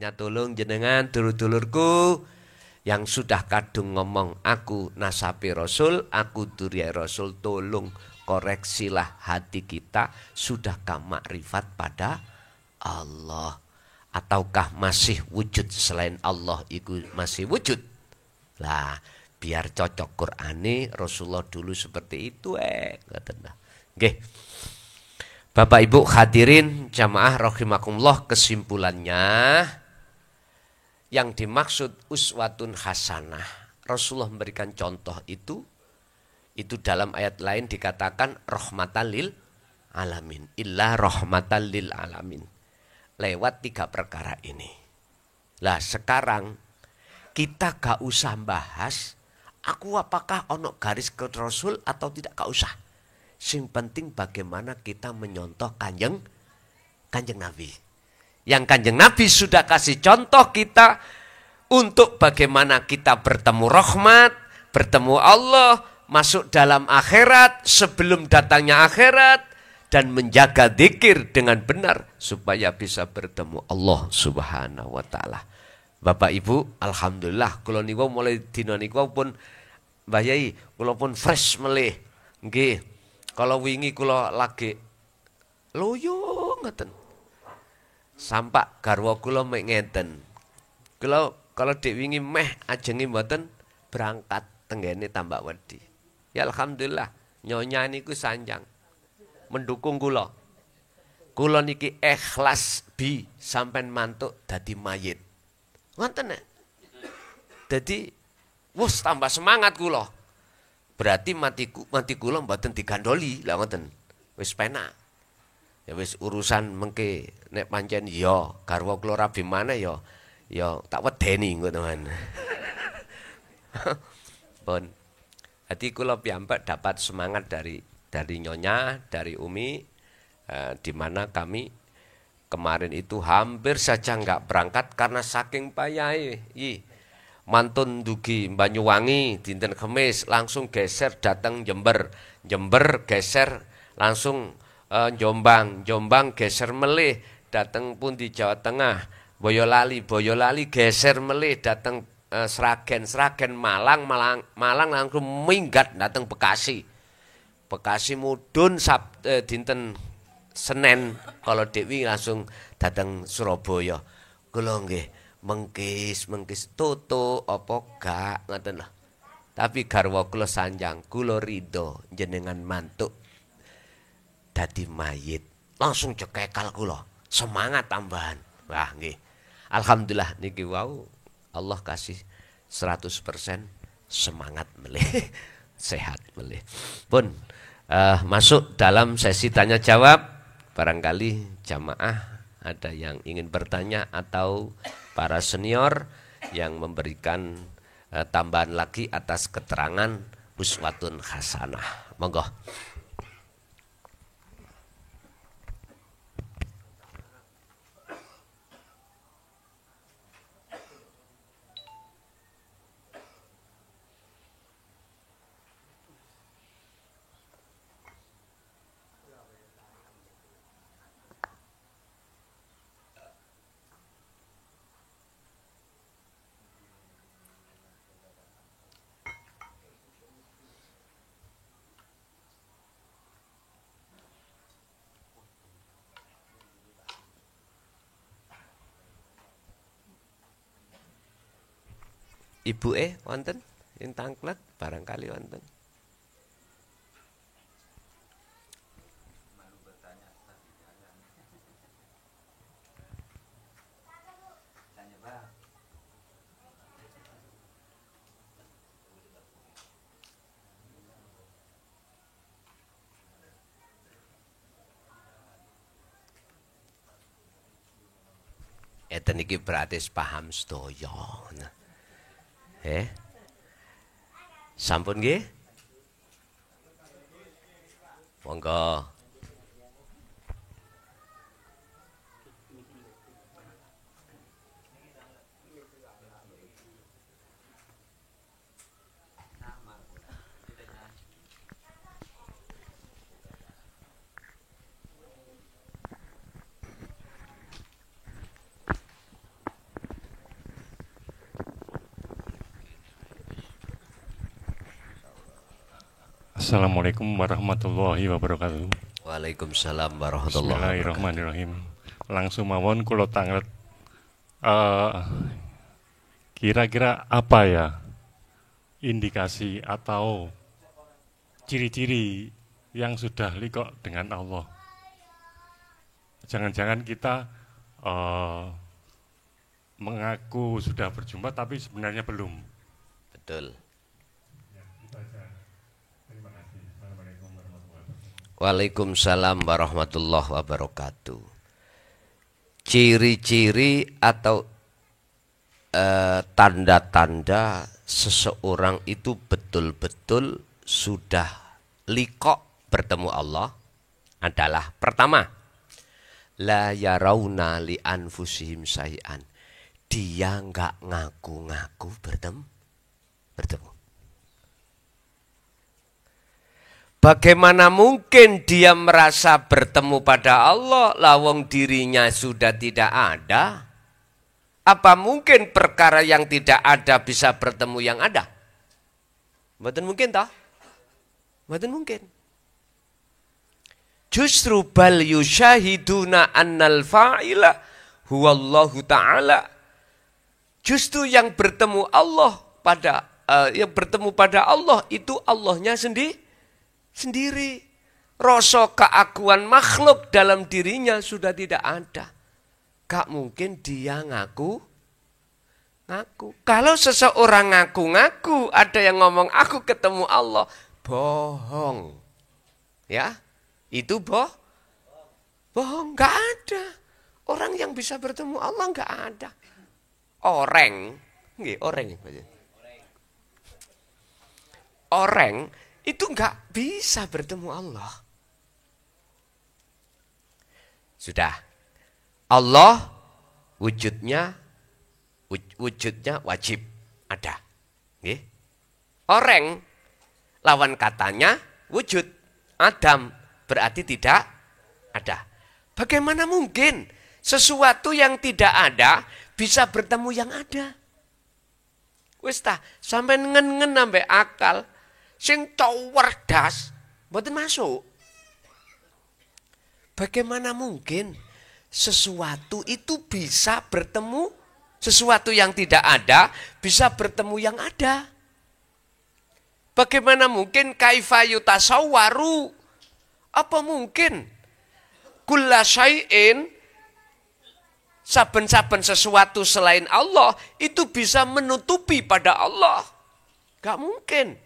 Makanya tolong jenengan dulur-dulurku yang sudah kadung ngomong aku nasabi Rasul, aku duriyai Rasul, tolong koreksilah hati kita, sudahkah makrifat pada Allah ataukah masih wujud selain Allah itu masih wujud. Lah biar cocok Qur'ane Rasulullah dulu seperti itu ngoten. Nggih. Bapak Ibu hadirin jamaah rahimakumullah, kesimpulannya yang dimaksud uswatun hasanah, Rasulullah memberikan contoh itu dalam ayat lain dikatakan rahmatan lil alamin, illa rahmatan lil alamin. Lewat 3 perkara ini. Lah sekarang kita gak usah bahas aku apakah ono garis ke Rasul atau tidak, gak usah. Sing penting bagaimana kita menyontoh kanjeng Nabi. Yang kanjeng Nabi sudah kasih contoh kita untuk bagaimana kita bertemu rahmat, bertemu Allah, masuk dalam akhirat sebelum datangnya akhirat, dan menjaga zikir dengan benar supaya bisa bertemu Allah Subhanahu wa taala. Bapak Ibu, alhamdulillah kula niku mulai dina niku pun Mbah Yai kula pun fresh melih. Nggih. Kalau wingi kula lagi loyo ngeten. Sampak garwa kula mek ngeten. Kalau dek wingi meh ajenge mboten berangkat tenggene Tambak Wedi. Ya alhamdulillah nyonya niku sanjang mendukung kula. Kula niki ikhlas bi sampean mantuk dadi mayit. Ngoten nek. Dadi wus tambah semangat kula. Berarti mati kula mboten digandoli, lah ngoten. Wis penak. Ya wis urusan mengke nek pancen ya garwa kula rabi maneh ya tak wedeni ngoten. Pun. Hati kula piyambak dapat semangat dari Nyonya, dari Umi, di mana kami kemarin itu hampir saja nggak berangkat karena saking payah. Mantun dugi Banyuwangi dinten Kemis langsung geser datang Jember geser langsung Jombang geser melih datang pun di Jawa Tengah, Boyolali geser melih datang Sragen Malang langsung minggat datang Bekasi mudun dinten Senin kalau Dewi langsung datang Surabaya. Kula nggih mengkis toto apa gak ngoten lho. Tapi garwa kula sanjang, kula ridho jenengan mantuk dadi mayit. Langsung cekekal kula, semangat tambahan. Wah nggih. Alhamdulillah niki wau Allah kasih 100% semangat melih, sehat melih. Pun masuk dalam sesi tanya jawab. Barangkali jamaah ada yang ingin bertanya atau para senior yang memberikan tambahan lagi atas keterangan uswatun hasanah. Monggo. Ibu wonten ing tangklet barangkali wonten. Eten iki berarti paham sedaya. Sampun nggih? Monggo. Assalamualaikum warahmatullahi wabarakatuh. Waalaikumsalam warahmatullahi wabarakatuh. Bismillahirrahmanirrahim. Langsung mawon kula tanglet. Eh, Kira-kira apa ya indikasi atau ciri-ciri yang sudah liqo dengan Allah? Jangan-jangan kita eh, mengaku sudah berjumpa tapi sebenarnya belum. Betul. Itu aja. Terima kasih. Assalamualaikum warahmatullahi wabarakatuh. Waalaikumsalam warahmatullahi wabarakatuh. Ciri-ciri atau tanda-tanda seseorang itu betul-betul sudah liqo bertemu Allah adalah pertama, la yarawna li anfusihim syai'an. Dia nggak ngaku-ngaku bertemu. Bagaimana mungkin dia merasa bertemu pada Allah, lawang dirinya sudah tidak ada? Apa mungkin perkara yang tidak ada bisa bertemu yang ada? Mboten mungkin toh? Mboten mungkin. Justru bal yusyahiduna annal fa'ila huwallahu ta'ala. Justru yang bertemu Allah yang bertemu pada Allah itu Allahnya sendiri. Rasa keakuan makhluk dalam dirinya sudah tidak ada. Gak mungkin dia ngaku. Kalau seseorang ngaku-ngaku, ada yang ngomong aku ketemu Allah, bohong. Ya, itu bohong. Gak ada. Orang yang bisa bertemu Allah gak ada. Orang itu gak bisa bertemu Allah. Sudah. Allah wujudnya wajib ada. Nggih. Orang lawan katanya wujud. Adam berarti tidak ada. Bagaimana mungkin sesuatu yang tidak ada bisa bertemu yang ada? Wis ta, sampai ngen-ngen sampai akal sing werdas mboten masuk. Bagaimana mungkin sesuatu itu bisa bertemu, sesuatu yang tidak ada bisa bertemu yang ada? Bagaimana mungkin kaifa yutasawwaru? Apa mungkin kulla syai'in, saben-saben sesuatu selain Allah itu bisa menutupi pada Allah? Gak mungkin.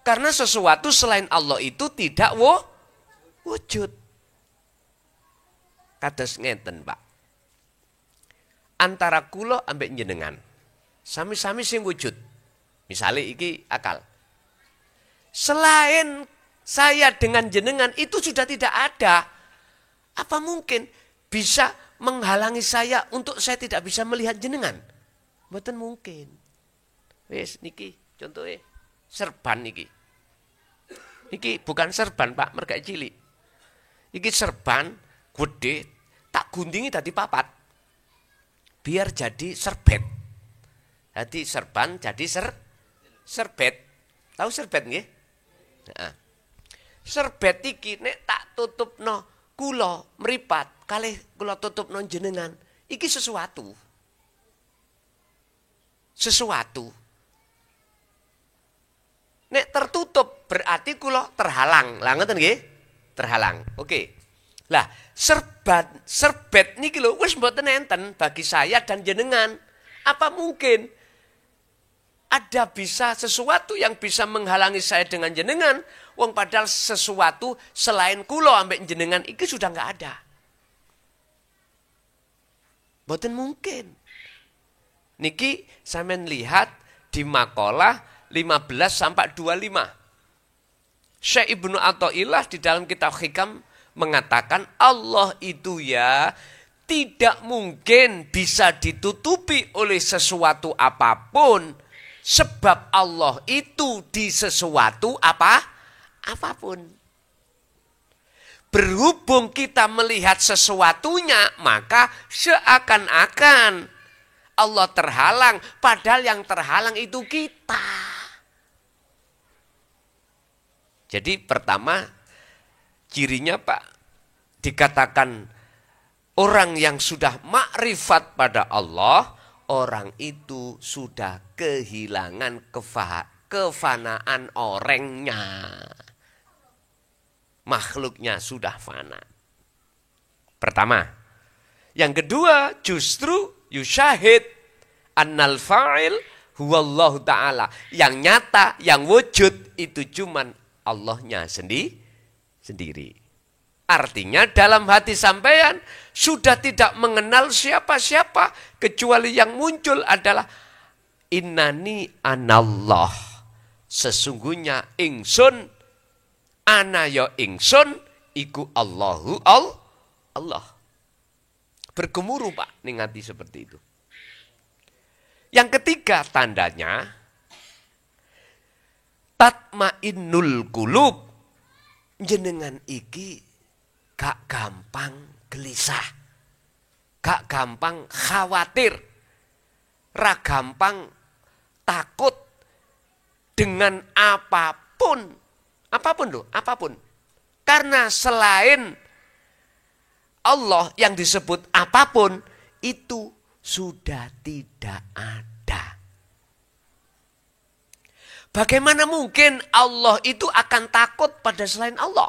Karena sesuatu selain Allah itu tidak wujud. Kados ngeten, Pak. Antara kula ambek jenengan, sami-sami sing wujud. Misalnya iki akal. Selain saya dengan jenengan itu sudah tidak ada. Apa mungkin bisa menghalangi saya untuk saya tidak bisa melihat jenengan? Mboten mungkin. Wis niki contohnya serban niki. Iki bukan serban, Pak, mergak cilik. Iki serban gede, tak guntingi tadi papat. Biar jadi serbet. Jadi serban jadi serbet. Tahu serbet nggih? Heeh. Serbet iki nek tak tutupno kula mripat, kalih kula tutupno jenengan, iki sesuatu. Nek tertutup berarti kula terhalang. Lah ngoten nggih? Terhalang. Oke. Lah, serbet niki lho wis mboten enten bagi saya dan jenengan. Apa mungkin ada bisa sesuatu yang bisa menghalangi saya dengan jenengan? Wong padahal sesuatu selain kula ambek jenengan iki sudah enggak ada. Mboten mungkin. Niki sampean lihat di makalah 15 sampai 25. Syekh Ibnu Athaillah di dalam kitab Hikam mengatakan Allah itu ya tidak mungkin bisa ditutupi oleh sesuatu apapun, sebab Allah itu di sesuatu apapun. Berhubung kita melihat sesuatunya, maka seakan-akan Allah terhalang, padahal yang terhalang itu kita. Jadi pertama cirinya Pak, dikatakan orang yang sudah makrifat pada Allah, orang itu sudah kehilangan kefanaan orangnya. Makhluknya sudah fana. Pertama. Yang kedua, justru yusyahid annal fa'il huwallahu ta'ala. Yang nyata, yang wujud itu cuman Allahnya sendiri. Artinya dalam hati sampean sudah tidak mengenal siapa-siapa kecuali yang muncul adalah innani anallah. Sesungguhnya ingsun ana ya ingsun iku Allahu Allah. Bergemuruh Pak ning ati seperti itu. Yang ketiga tandanya tatmainnul qulub. Jenengan iki gak gampang gelisah. Gak gampang khawatir. Ra gampang takut dengan apapun. Apapun. Karena selain Allah yang disebut apapun itu sudah tidak ada. Bagaimana mungkin Allah itu akan takut pada selain Allah?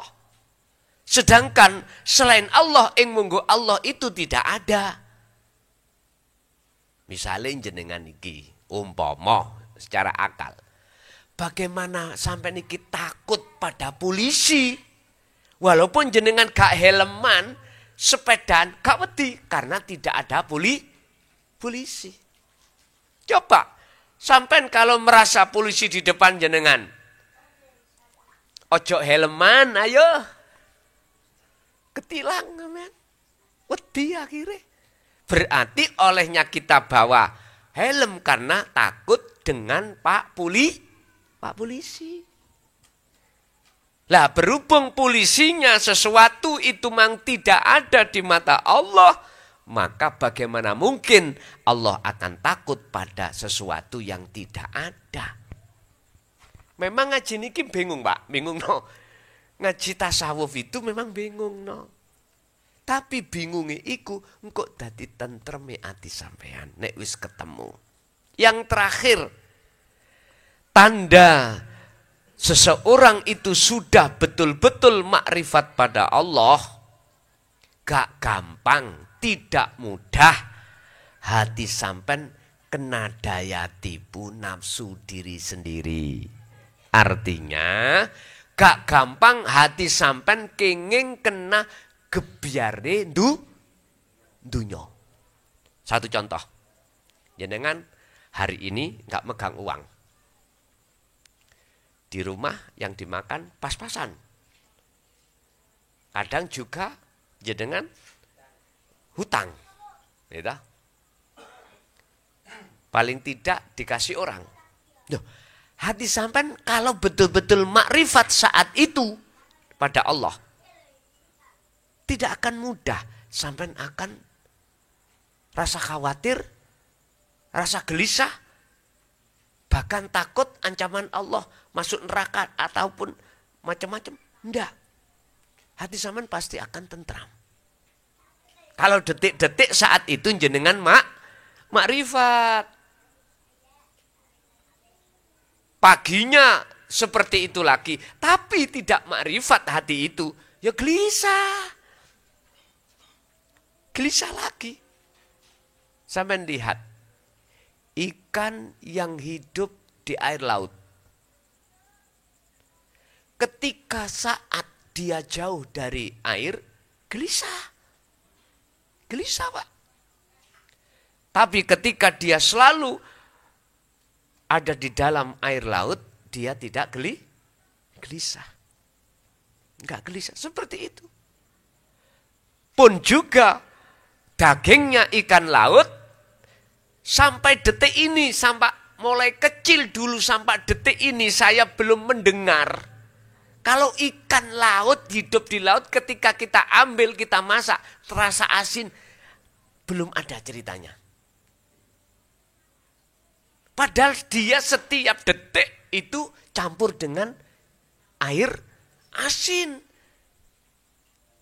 Sedangkan selain Allah yang munggu Allah itu tidak ada. Misalnya jenengan iki umpama secara akal. Bagaimana sampai niki takut pada polisi? Walaupun jenengan gak helman, sepedaan gak wedi karena tidak ada polisi. Coba sampean kalau merasa polisi di depan jenengan, ojo helman, ayo ketilang, men. Wedi akhirnya. Berarti olehnya kita bawa helm karena takut dengan Pak Polisi. Lah berhubung polisinya sesuatu itu memang tidak ada di mata Allah, maka bagaimana mungkin Allah akan takut pada sesuatu yang tidak ada? Memang ngaji niki bingung Pak, bingung no. Ngaji tasawuf itu memang bingung no. Tapi bingungnya iku engkau dadi tentreme ati sampean nek wis ketemu. Yang terakhir, tanda seseorang itu sudah betul-betul makrifat pada Allah, gak gampang, tidak mudah hati sampean kena daya tipu nafsu diri sendiri. Artinya gak gampang hati sampean kenging kena gebyare dunya. Satu contoh, jenengan hari ini gak megang uang. Di rumah yang dimakan pas-pasan. Kadang juga jenengan hutang. Gitu. Paling tidak dikasih orang. Loh, hati sampean kalau betul-betul makrifat saat itu pada Allah, tidak akan mudah sampean akan rasa khawatir, rasa gelisah, bahkan takut ancaman Allah masuk neraka ataupun macam-macam. Enggak. Hati sampean pasti akan tentram. Kalau detik-detik saat itu jenengan makrifat. Paginya seperti itu lagi, tapi tidak makrifat hati itu, ya gelisah. Gelisah lagi. Sampean lihat ikan yang hidup di air laut. Ketika saat dia jauh dari air, gelisah. Gelisah, Pak. Tapi ketika dia selalu ada di dalam air laut, dia tidak gelisah. Enggak gelisah, seperti itu. Pun juga dagingnya ikan laut, sampai detik ini, sampai mulai kecil dulu sampai detik ini saya belum mendengar. Kalau ikan laut hidup di laut ketika kita ambil, kita masak, terasa asin, belum ada ceritanya. Padahal dia setiap detik itu campur dengan air Asin.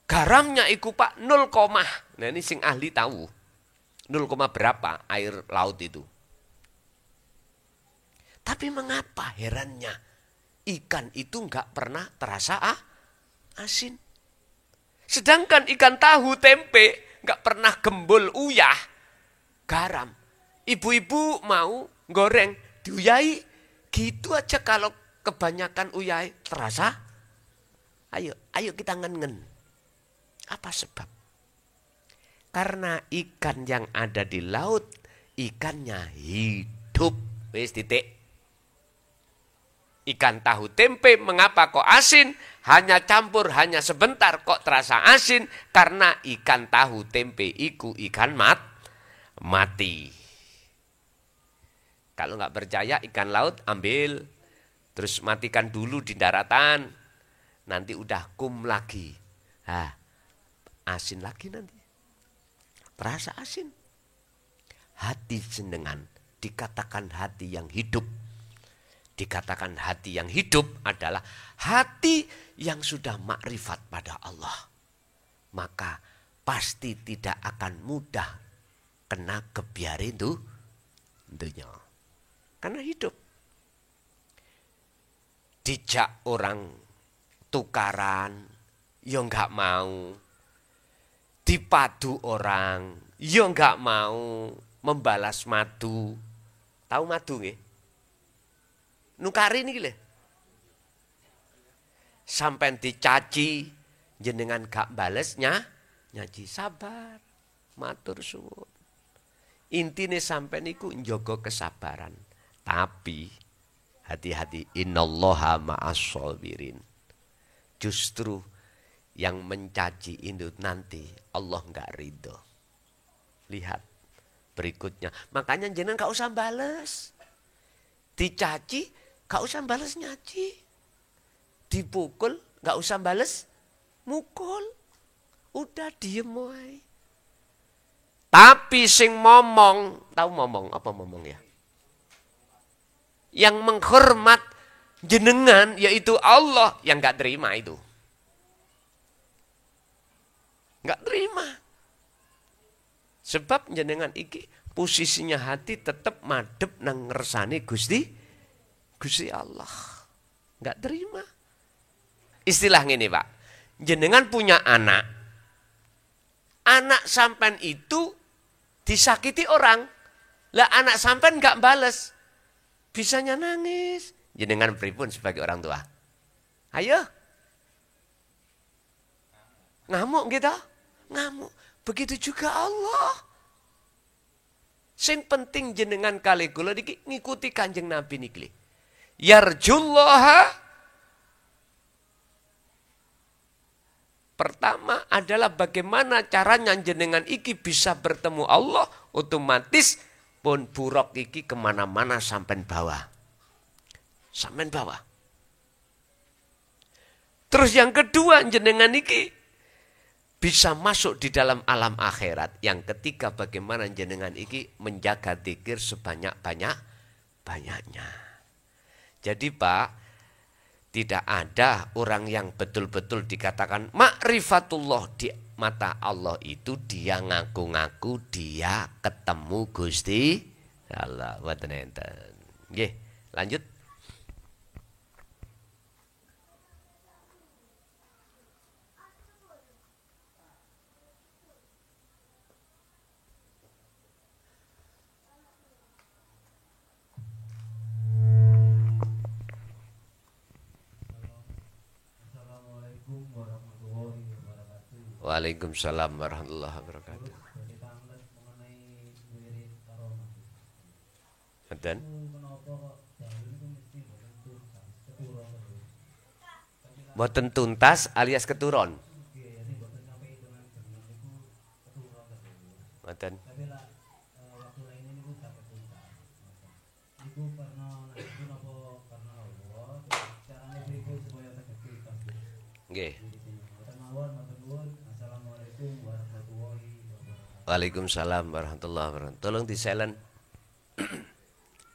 Garamnya iku Pak 0, nah ini sing ahli tahu. 0, berapa air laut itu. Tapi mengapa herannya ikan itu enggak pernah terasa asin. Sedangkan ikan tahu tempe enggak pernah gembul uyah garam. Ibu-ibu mau goreng diuyai gitu aja, kalau kebanyakan uyai terasa. Ayo kita ngen-ngen. Apa sebab? Karena ikan yang ada di laut, ikannya hidup. Wis titik. Ikan tahu tempe mengapa kok asin? Hanya campur, hanya sebentar kok terasa asin. Karena ikan tahu tempe iku ikan mati. Kalau nggak percaya ikan laut ambil. Terus matikan dulu di daratan. Nanti udah kum lagi. Asin lagi nanti. Terasa asin. Hati jenengan dikatakan hati yang hidup. Dikatakan hati yang hidup adalah hati yang sudah makrifat pada Allah. Maka pasti tidak akan mudah kena kebiar itu dunia. Karena hidup. Dijak orang tukaran, ya nggak mau. Dipadu orang, ya nggak mau membalas madu. Tahu madu nggih? Nukari niki lho. Sampai dicaci jenengan gak balesnya, nyaji sabar, matur suwun. Intine sampai niku njogo kesabaran. Tapi hati-hati, innallaha ma'as shabirin. Justru yang mencaci itu nanti Allah nggak ridho. Lihat berikutnya. Makanya jenengan gak usah bales. Dicaci gak usah bales nyaci. Dipukul gak usah bales mukul. Udah diem wae. Tapi sing momong, tahu momong apa momong ya? Yang menghormat jenengan yaitu Allah, yang gak terima itu. Nggak terima. Sebab jenengan iki posisinya hati tetap madep nang ngersane Gusti Allah. Nggak terima. Istilah ini Pak. Jenengan punya anak. Anak sampean itu disakiti orang. Lah anak sampean nggak bales. Bisanya nangis. Jenengan pripun sebagai orang tua? Ayo. Ngamuk gitu. Ngamuk. Begitu juga Allah. Sing penting jenengan kali kula niki ngikuti Kanjeng Nabi niki. Yarjullaha. Pertama adalah bagaimana caranya jenengan iki bisa bertemu Allah, otomatis pun buruk iki kemana-mana sampai bawah. Sampai bawah. Terus yang kedua jenengan iki bisa masuk di dalam alam akhirat. Yang ketiga bagaimana jenengan iki menjaga zikir sebanyak-banyaknya. Jadi Pak, tidak ada orang yang betul-betul dikatakan makrifatullah di mata Allah itu dia ngaku-ngaku dia ketemu Gusti Allah. Nggih, lanjut. Waalaikumsalam warahmatullahi wabarakatuh. Dan boten tuntas alias keturun. Boten. Nggih. Waalaikumsalam warahmatullahi wabarakatuh. Tolong di silent.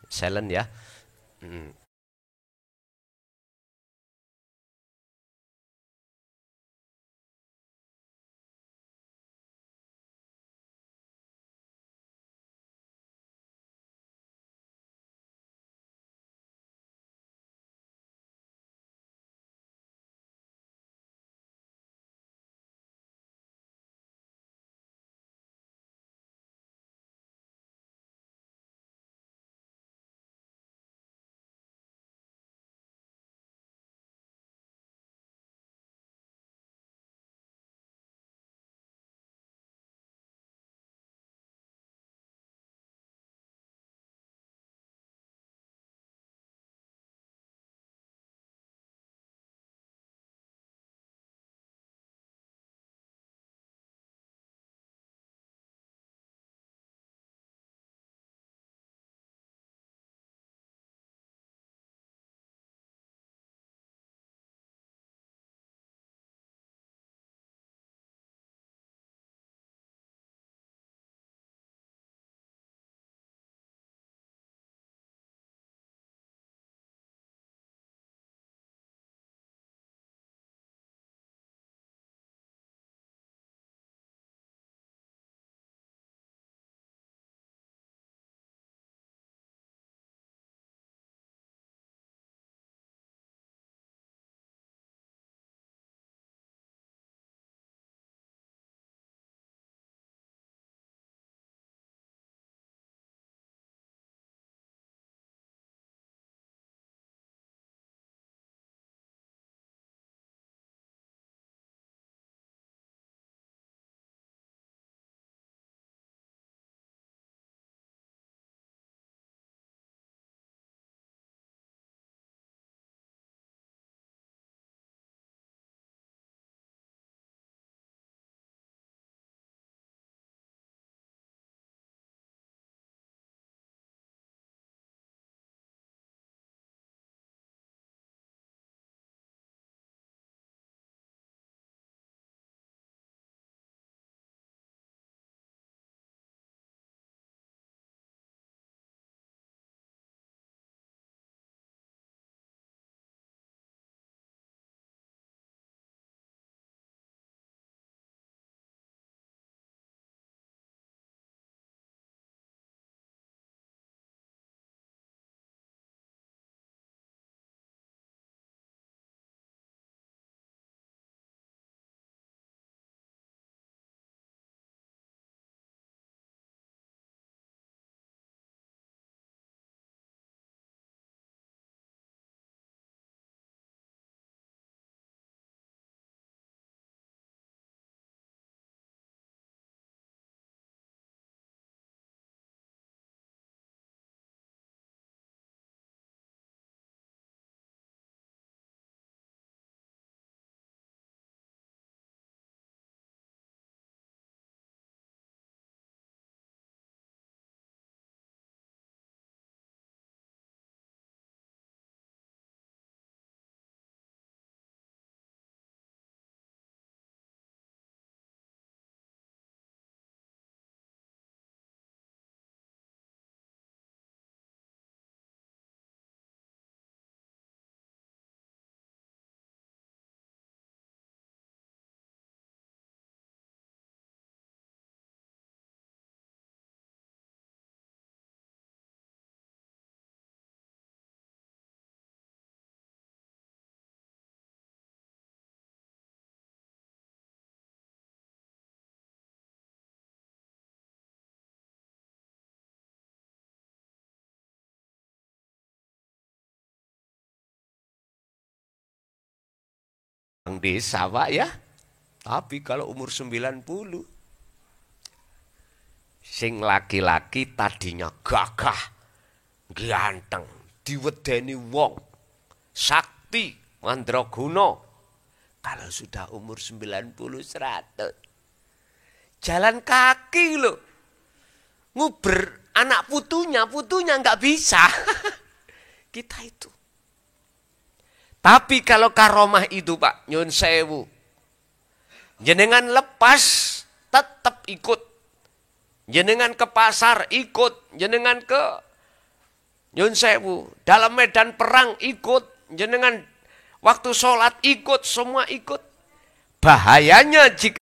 Silent ya. orang desa, Pak ya. Tapi kalau umur 90, sing laki-laki tadinya gagah, ganteng, diwedeni wong, sakti, mandraguna. Kalau sudah umur 90, 100, jalan kaki loh. Nguber anak putunya nggak bisa. Kita itu. Tapi kalau karomah itu Pak, nyun sewu, jenengan lepas, tetap ikut. Jenengan ke pasar ikut, jenengan ke nyun sewu, dalam medan perang ikut, jenengan waktu sholat ikut, semua ikut. Bahayanya jika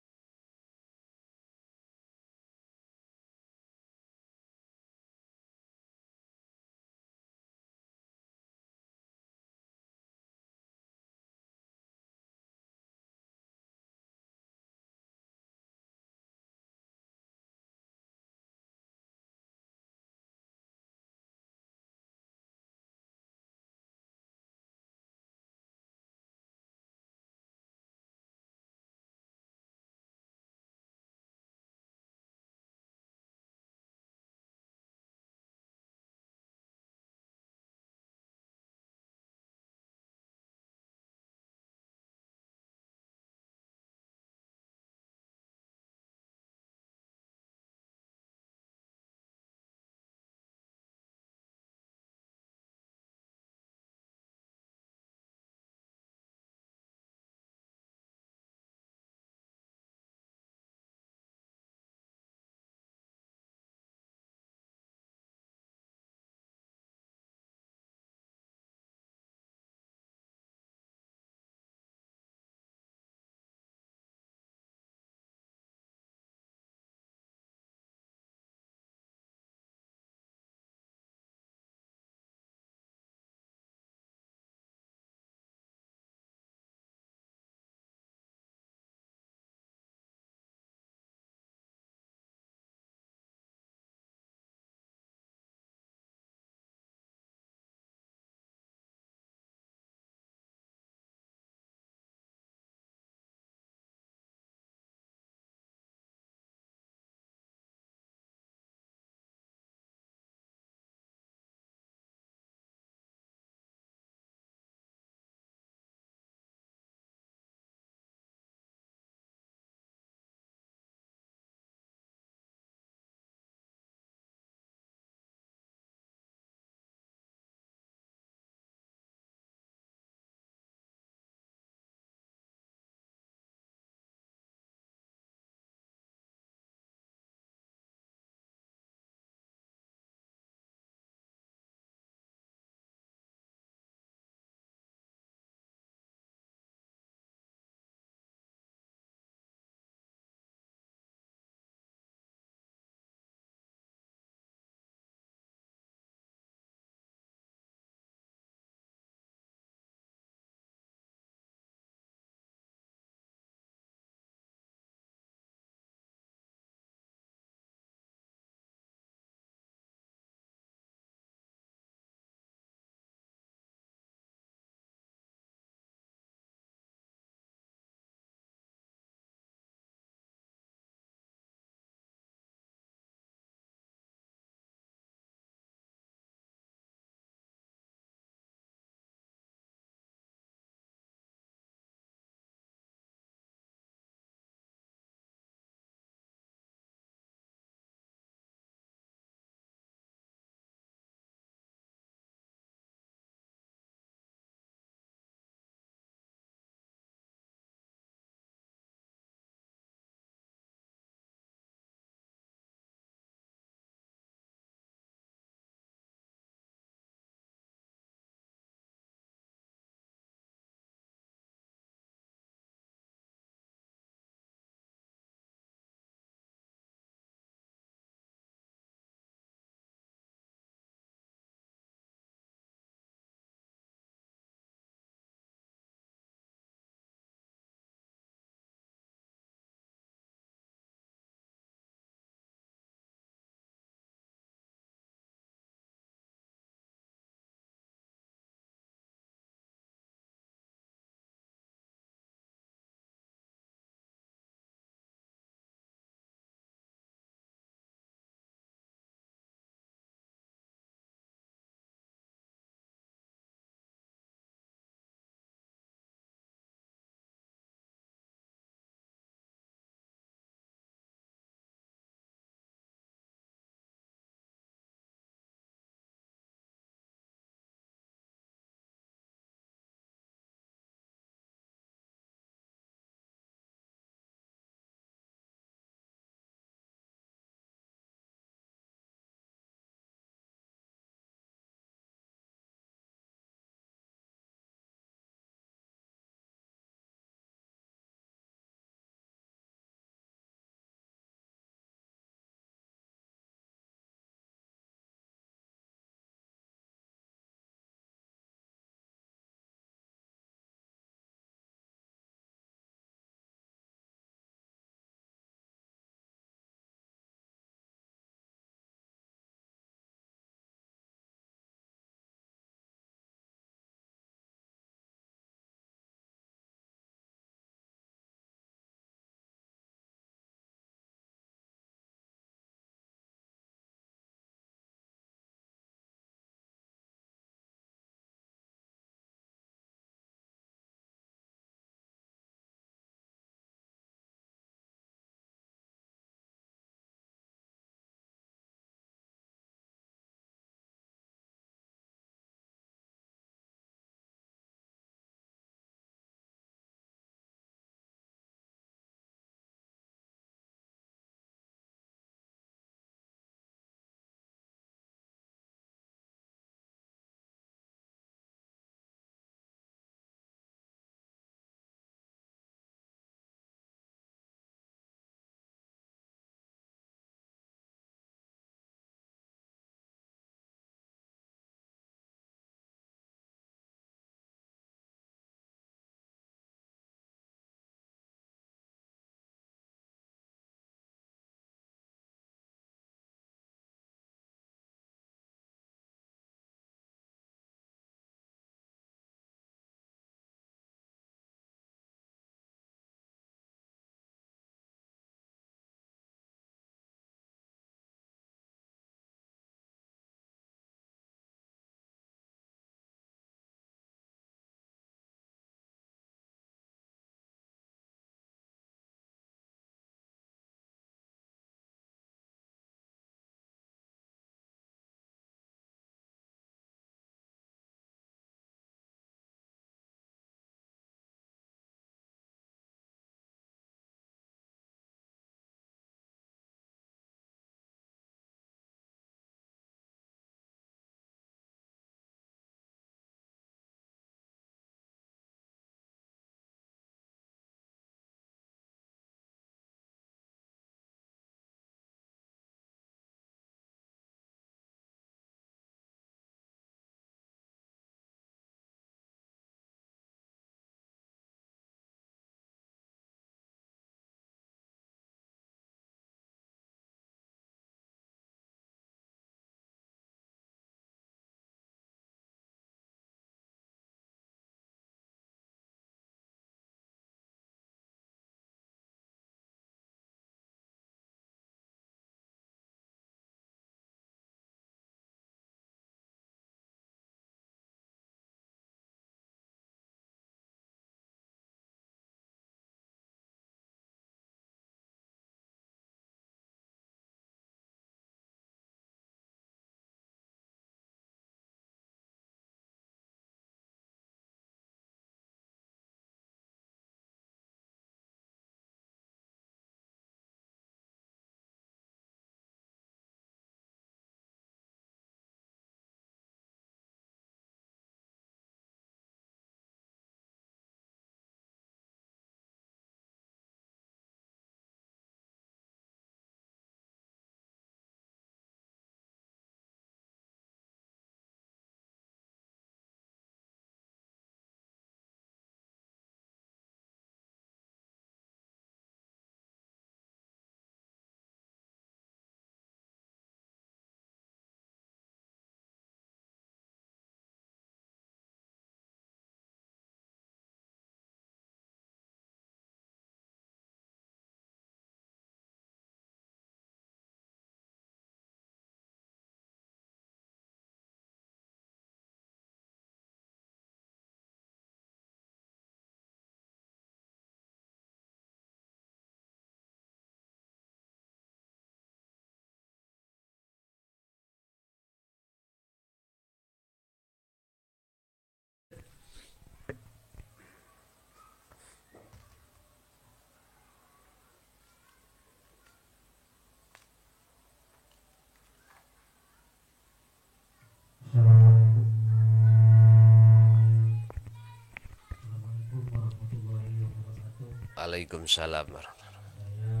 Waalaikumsalam. Saya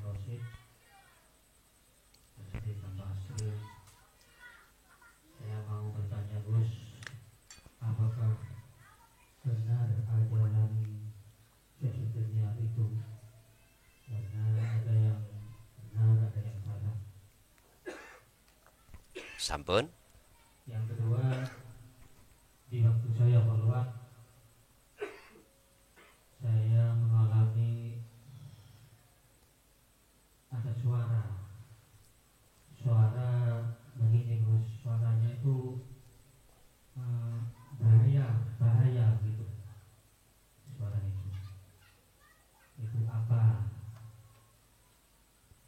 Rosid dari Tambah Asri. Saya mau bertanya Gus, apakah benar ajaran Syekh itu? Karena ada yang benar, ada yang salah. Sampun. Yang kedua, di waktu saya keluar, saya mengalami ada suara begini Gus, suaranya itu bahaya gitu, suara itu apa?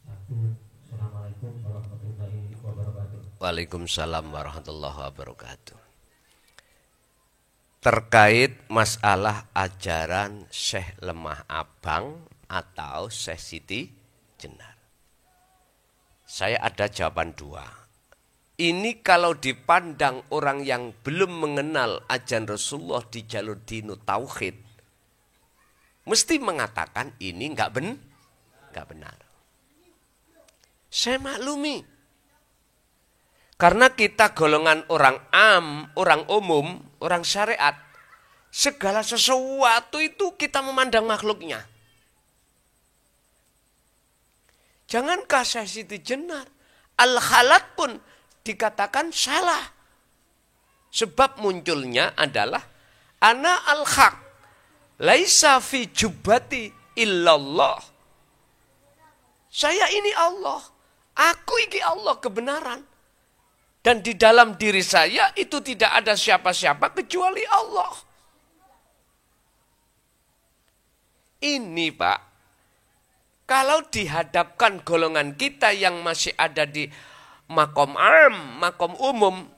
Satu, Assalamualaikum warahmatullahi wabarakatuh. Waalaikumsalam warahmatullahi wabarakatuh. Terkait masalah ajaran Syekh Lemah Abang atau Syekh Siti Jenar, saya ada jawaban dua. Ini kalau dipandang orang yang belum mengenal ajaran Rasulullah di jalur dinu tauhid, mesti mengatakan ini enggak benar. Saya maklumi. Karena kita golongan orang orang umum, orang syariat, segala sesuatu itu kita memandang makhluknya. Jangankah Syekh Siti Jenar, Al-Khalat pun dikatakan salah. Sebab munculnya adalah ana al-haq, laisa fi jubbati illallah. Saya ini Allah, aku ini Allah kebenaran. Dan di dalam diri saya itu tidak ada siapa-siapa kecuali Allah. Ini Pak, kalau dihadapkan golongan kita yang masih ada di makom makom umum,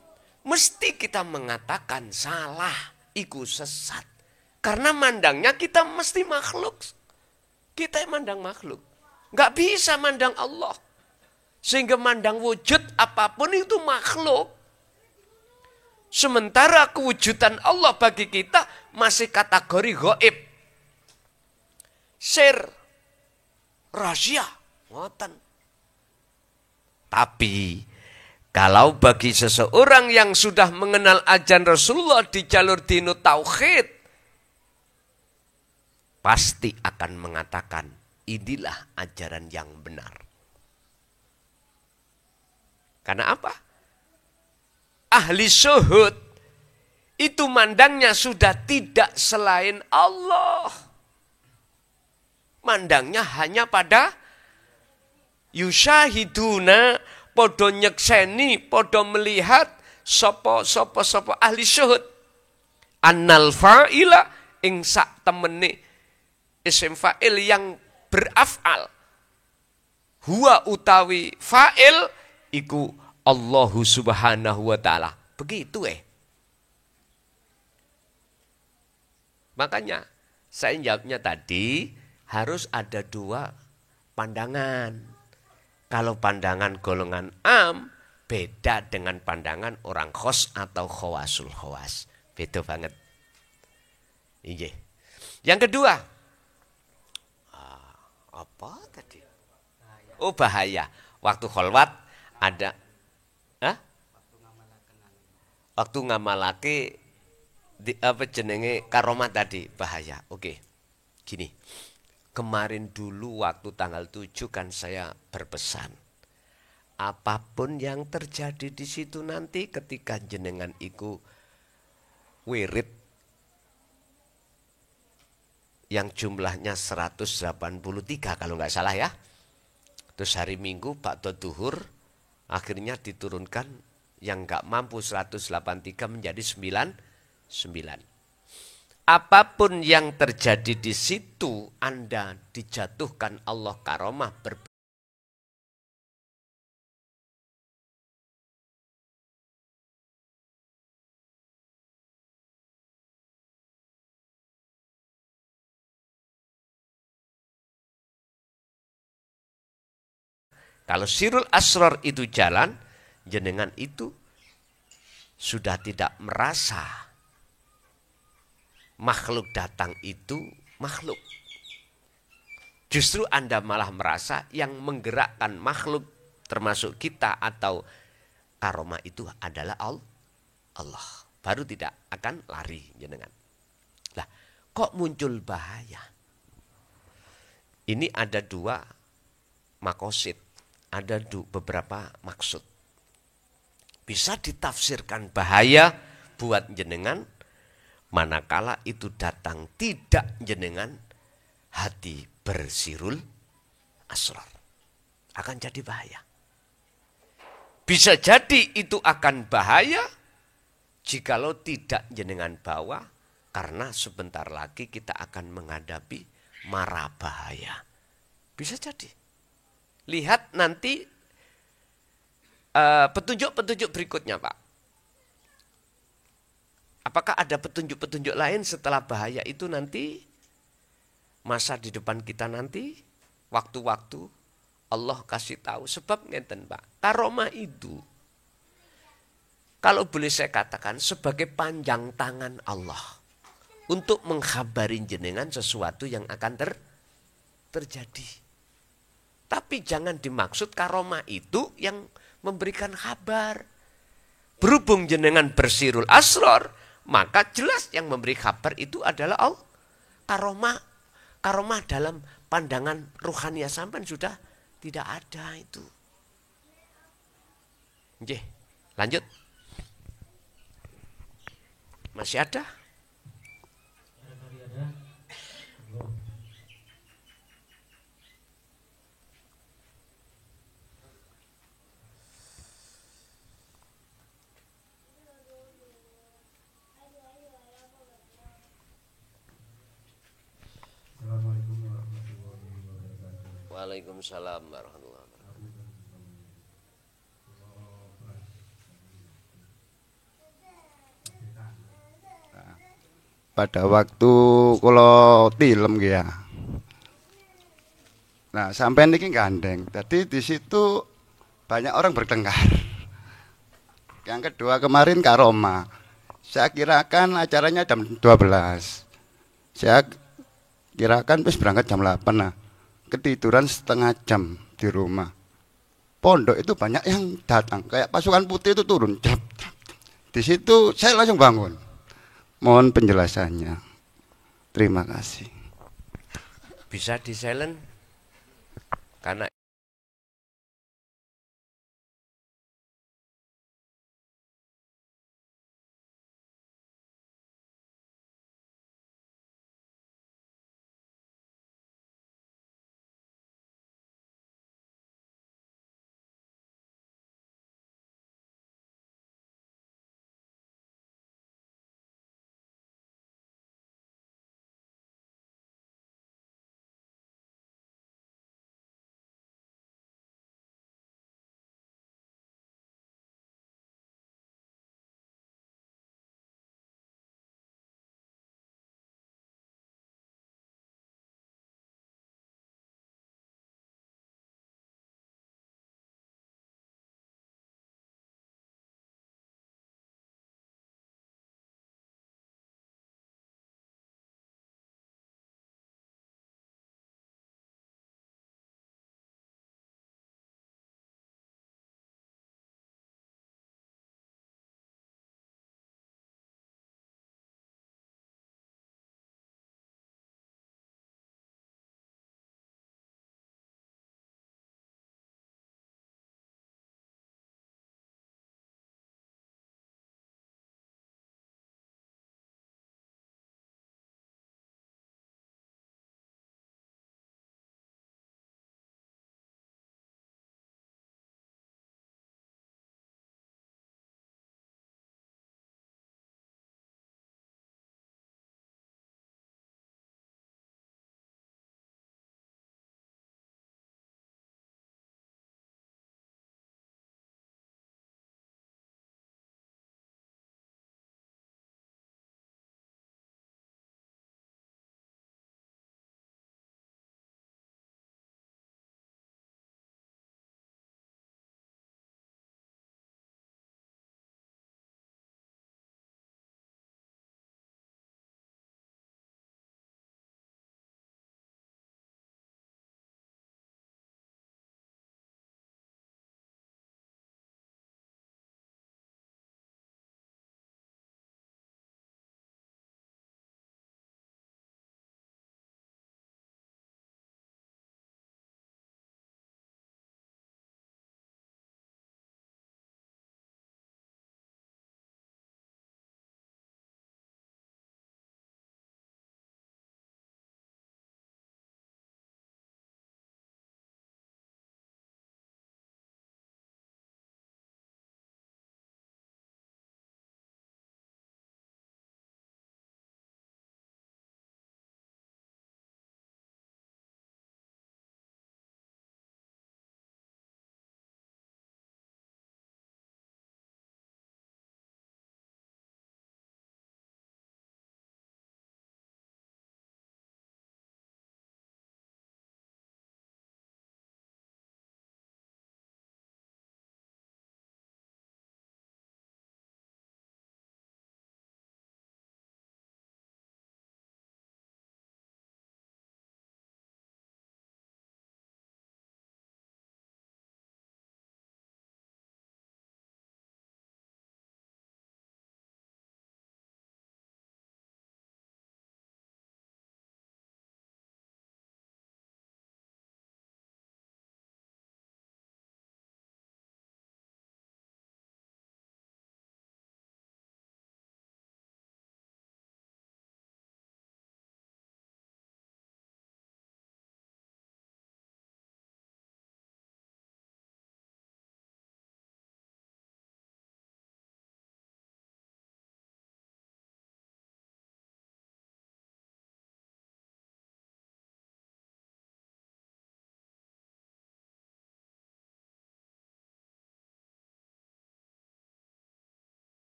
mesti kita mengatakan salah, iku sesat. Karena mandangnya kita mesti makhluk. Kita mandang makhluk. Nggak bisa mandang Allah. Sehingga mandang wujud apapun itu makhluk. Sementara kewujudan Allah bagi kita masih kategori gaib. Sir, rahasia, ngoten. Tapi kalau bagi seseorang yang sudah mengenal ajaran Rasulullah di jalur dinu tauhid, pasti akan mengatakan inilah ajaran yang benar. Karena apa? Ahli syuhud itu mandangnya sudah tidak selain Allah. Mandangnya hanya pada yusyahiduna, podo nyekseni, podo melihat sopo ahli syuhud. Annal fa'ila ing sak temene isim fa'il yang beraf'al. Huwa utawi fa'il iku Allahu subhanahu wa ta'ala. Begitu Makanya saya jawabnya tadi harus ada dua pandangan. Kalau pandangan golongan beda dengan pandangan orang khos atau khawasul khawas. Beda banget. Iya. Yang kedua. Apa tadi? Oh bahaya. Waktu kholwat ada waktu ngamalake di apa jenenge karomah tadi bahaya. Oke. Gini. Kemarin dulu waktu tanggal 7 kan saya berpesan. Apapun yang terjadi di situ nanti ketika jenengan iku wirid yang jumlahnya 183 kalau nggak salah ya. Terus hari Minggu Ba'da Duhur akhirnya diturunkan yang nggak mampu 183 menjadi 99. Apapun yang terjadi di situ Anda dijatuhkan Allah karomah Kalau sirul asror itu jalan, jenengan itu sudah tidak merasa makhluk datang itu makhluk. Justru Anda malah merasa yang menggerakkan makhluk termasuk kita atau karomah itu adalah Allah. Baru tidak akan lari jenengan. Lah, kok muncul bahaya? Ini ada dua makosid, ada beberapa maksud. Bisa ditafsirkan bahaya buat jenengan manakala itu datang tidak jenengan hati bersirul asrar. Akan jadi bahaya. Bisa jadi itu akan bahaya jikalau tidak jenengan bawa, karena sebentar lagi kita akan menghadapi mara bahaya. Bisa jadi. Lihat nanti petunjuk-petunjuk berikutnya, Pak. Apakah ada petunjuk-petunjuk lain setelah bahaya itu nanti? Masa di depan kita nanti, waktu-waktu Allah kasih tahu. Sebab ngeten, Pak, karomah itu, kalau boleh saya katakan, sebagai panjang tangan Allah untuk menghabari jenengan sesuatu yang akan terjadi. Tapi jangan dimaksud karomah itu yang memberikan kabar. Berhubung jenengan bersirul asror, maka jelas yang memberi kabar itu adalah Allah. Karomah dalam pandangan ruhania sampean sudah tidak ada itu. Nggih, lanjut. Masih ada? Assalamualaikum warahmatullahi wabarakatuh. Waalaikumsalam warahmatullahi wabarakatuh. Pada waktu kalau tilem ya. Nah, sampai niki gandeng. Jadi di situ banyak orang bertengkar. Yang kedua kemarin karoma. Saya kirakan acaranya jam 12. Saya kirakan wis berangkat jam 8. Nah, ketiduran setengah jam di rumah. Pondok itu banyak yang datang, kayak pasukan putih itu turun. Di situ saya langsung bangun. Mohon penjelasannya. Terima kasih. Bisa di silent karena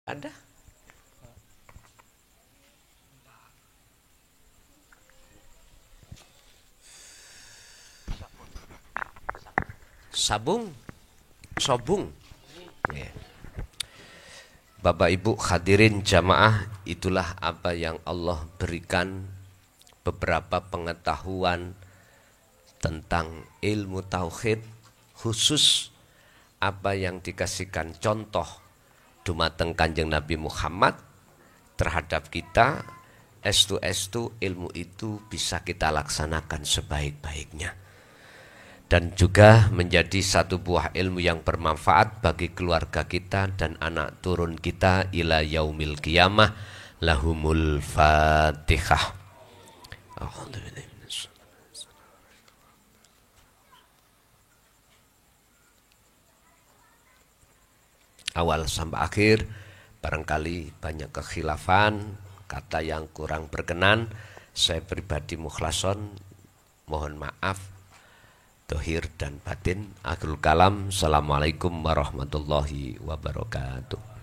Ada? Sabung, sobung. Ya. Bapak Ibu hadirin jamaah, itulah apa yang Allah berikan, beberapa pengetahuan tentang ilmu tauhid, khusus apa yang dikasihkan contoh dumateng Kanjeng Nabi Muhammad terhadap kita. Estu ilmu itu bisa kita laksanakan sebaik-baiknya, dan juga menjadi satu buah ilmu yang bermanfaat bagi keluarga kita dan anak turun kita ila yaumil qiyamah. Lahumul Fatihah. Awal sampai akhir barangkali banyak kekhilafan, kata yang kurang berkenan. Saya pribadi mukhlason, mohon maaf dohir dan batin. Akhirul kalam. Assalamualaikum warahmatullahi wabarakatuh.